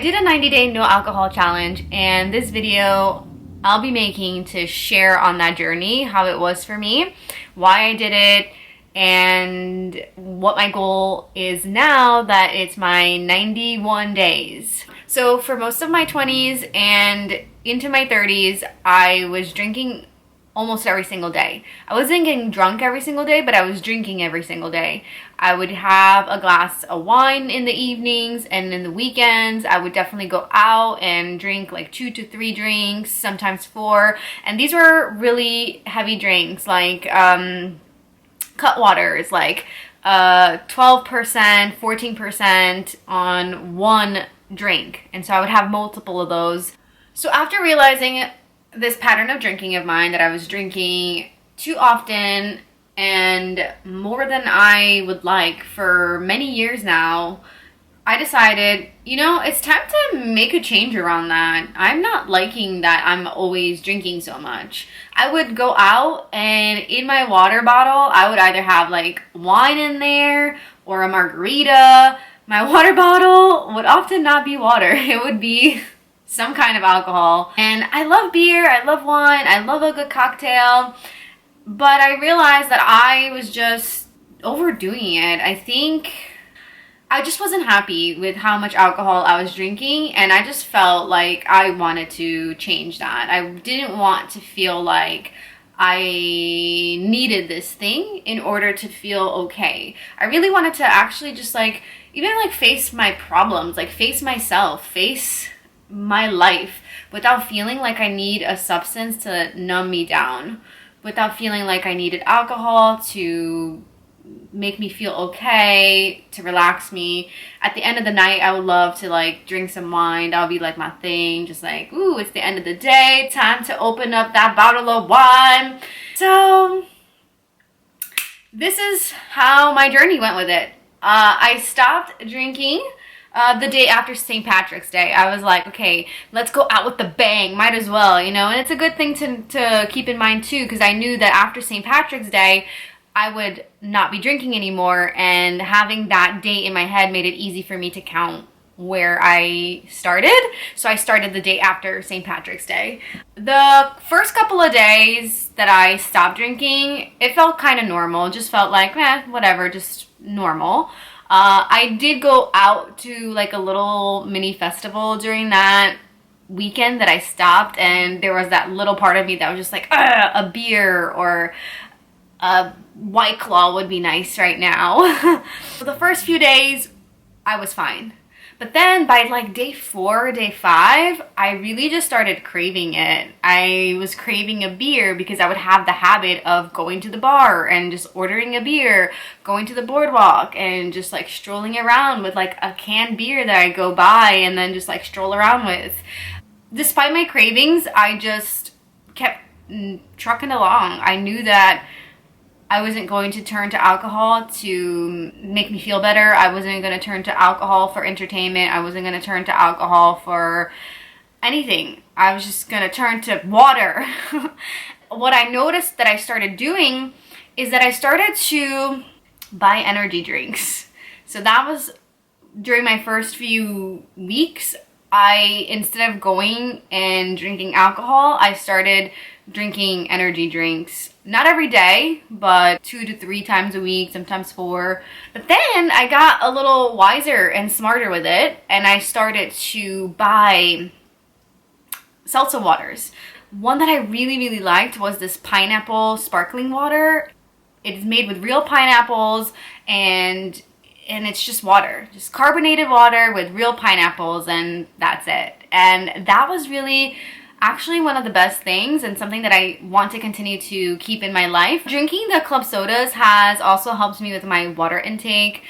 did a 90-day no alcohol challenge, and this video I'll be making to share on that journey, how it was for me, why I did it, and what my goal is now that it's my 91 days. So for most of my 20s and into my 30s, I was drinking almost every single day. I wasn't getting drunk every single day, but I was drinking every single day. I would have a glass of wine in the evenings, and in the weekends I would definitely go out and drink like 2 to 3 drinks, sometimes 4. And these were really heavy drinks, like Cutwaters, like 12%, 14% on one drink. And so I would have multiple of those. So after realizing this pattern of drinking of mine, that I was drinking too often and more than I would like for many years now, I decided, it's time to make a change around that. I'm not liking that I'm always drinking so much. I would go out, and in my water bottle, I would either have like wine in there or a margarita. My water bottle would often not be water. It would be some kind of alcohol. And I love beer, I love wine, I love a good cocktail, but I realized that I was just overdoing it. I think I just wasn't happy with how much alcohol I was drinking, and I just felt like I wanted to change that. I didn't want to feel like I needed this thing in order to feel okay. I really wanted to actually just even face my problems, face myself, face my life without feeling like I need a substance to numb me down, without feeling like I needed alcohol to make me feel okay, to relax me. At the end of the night, I would love to drink some wine. That would be my thing, just ooh, it's the end of the day, time to open up that bottle of wine. So this is how my journey went with it. I stopped drinking the day after St. Patrick's Day. I was like, okay, let's go out with the bang. Might as well, and it's a good thing to keep in mind too, because I knew that after St. Patrick's Day, I would not be drinking anymore, and having that date in my head made it easy for me to count where I started. So I started the day after St. Patrick's Day. The first couple of days that I stopped drinking, it felt kind of normal. It just felt like, whatever, just normal. I did go out to a little mini festival during that weekend that I stopped, and there was that little part of me that was just like, a beer or a White Claw would be nice right now. For the first few days, I was fine. But then by day 4, day 5, I really just started craving it. I was craving a beer because I would have the habit of going to the bar and just ordering a beer, going to the boardwalk and just strolling around with a canned beer that I go buy and then just stroll around with. Despite my cravings, I just kept trucking along. I knew that I wasn't going to turn to alcohol to make me feel better. I wasn't going to turn to alcohol for entertainment. I wasn't going to turn to alcohol for anything. I was just going to turn to water. What I noticed that I started doing is that I started to buy energy drinks. So that was during my first few weeks. Instead of going and drinking alcohol, I started drinking energy drinks. Not every day, but 2 to 3 times a week, sometimes 4. But then I got a little wiser and smarter with it, and I started to buy seltzer waters. One that I really, really liked was this pineapple sparkling water. It's made with real pineapples, and it's just water, just carbonated water with real pineapples, and that's it. And that was really actually one of the best things, and something that I want to continue to keep in my life. Drinking the club sodas has also helped me with my water intake.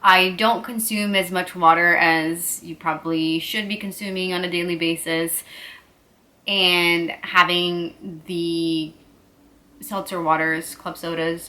I don't consume as much water as you probably should be consuming on a daily basis, and having the seltzer waters, club sodas,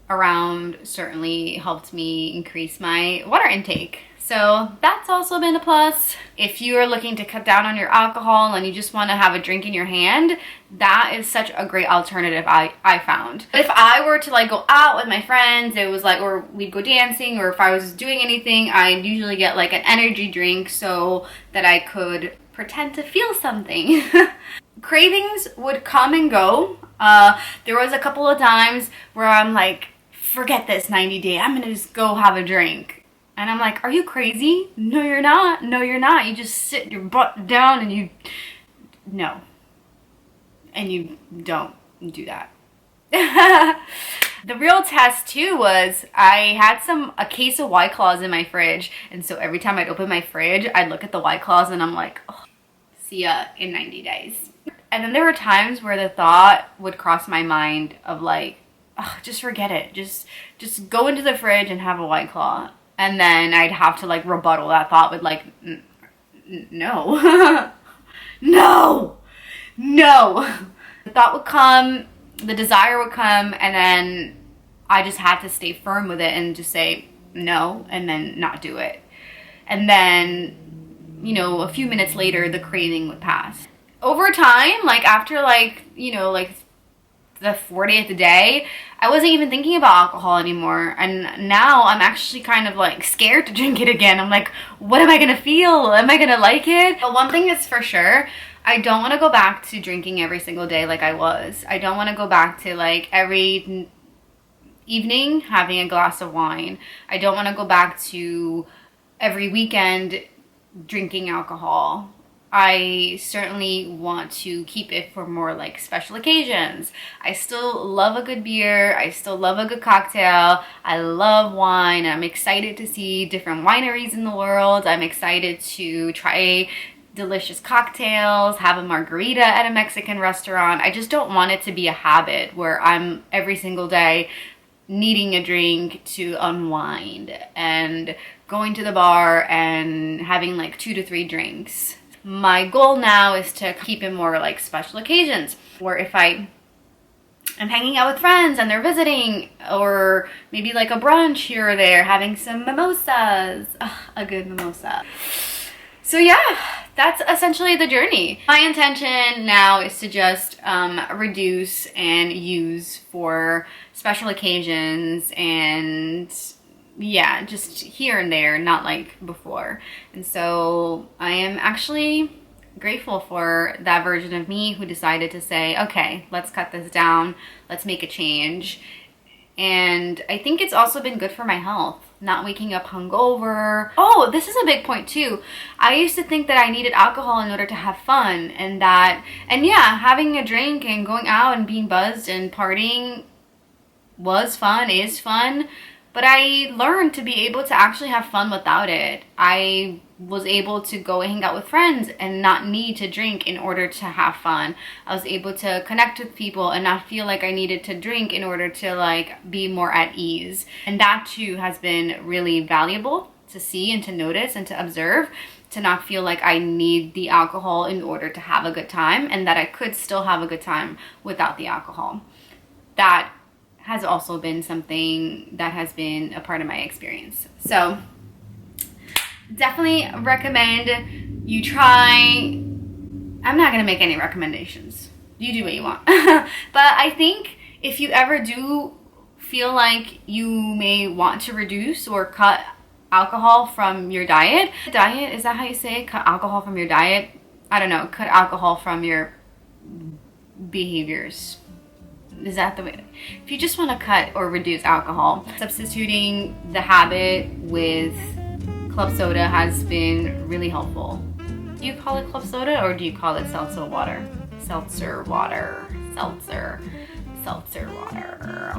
around certainly helped me increase my water intake. So that's also been a plus. If you are looking to cut down on your alcohol and you just want to have a drink in your hand, that is such a great alternative I found. But if I were to like go out with my friends, it was like, or we'd go dancing, or if I was doing anything, I'd usually get like an energy drink so that I could pretend to feel something. Cravings would come and go. There was a couple of times where I'm like, forget this 90-day, I'm gonna just go have a drink. And I'm like, are you crazy? No, you're not. No, you're not. You just sit your butt down and you, no. And you don't do that. The real test too was I had a case of White Claws in my fridge. And so every time I'd open my fridge, I'd look at the White Claws and I'm like, oh, see ya in 90 days. And then there were times where the thought would cross my mind of like, oh, just forget it. Just go into the fridge and have a White Claw. And then I'd have to like rebuttal that thought with like, no, no, no. The thought would come, the desire would come, and then I just had to stay firm with it and just say no, and then not do it. And then, you know, a few minutes later, the craving would pass. Over time, like after like, you know, like the 40th day, I wasn't even thinking about alcohol anymore. And now I'm actually kind of like scared to drink it again. I'm like, what am I gonna feel? Am I gonna like it? But one thing is for sure, I don't want to go back to drinking every single day like I was. I don't want to go back to like every evening having a glass of wine. I don't want to go back to every weekend drinking alcohol. I certainly want to keep it for more like special occasions. I still love a good beer. I still love a good cocktail. I love wine. I'm excited to see different wineries in the world. I'm excited to try delicious cocktails, have a margarita at a Mexican restaurant. I just don't want it to be a habit where I'm every single day needing a drink to unwind and going to the bar and having like 2 to 3 drinks. My goal now is to keep it more like special occasions, where if I am hanging out with friends and they're visiting, or maybe like a brunch here or there, having some mimosas, a good mimosa. So yeah, that's essentially the journey. My intention now is to just reduce and use for special occasions and yeah, just here and there, not like before. And so I am actually grateful for that version of me who decided to say, okay, let's cut this down, let's make a change. And I think it's also been good for my health, not waking up hungover. Oh, this is a big point too. I used to think that I needed alcohol in order to have fun, and yeah, having a drink and going out and being buzzed and partying was fun, is fun. But I learned to be able to actually have fun without it. I was able to go and hang out with friends and not need to drink in order to have fun. I was able to connect with people and not feel like I needed to drink in order to like be more at ease. And that too has been really valuable to see and to notice and to observe, to not feel like I need the alcohol in order to have a good time, and that I could still have a good time without the alcohol. That has also been something that has been a part of my experience. So definitely recommend you try. I'm not gonna make any recommendations. You do what you want. But I think if you ever do feel like you may want to reduce or cut alcohol from your diet. Diet, is that how you say it? Cut alcohol from your diet? I don't know, cut alcohol from your behaviors. Is that the way? If you just want to cut or reduce alcohol, substituting the habit with club soda has been really helpful. Do you call it club soda or do you call it seltzer water? Seltzer water. Seltzer water.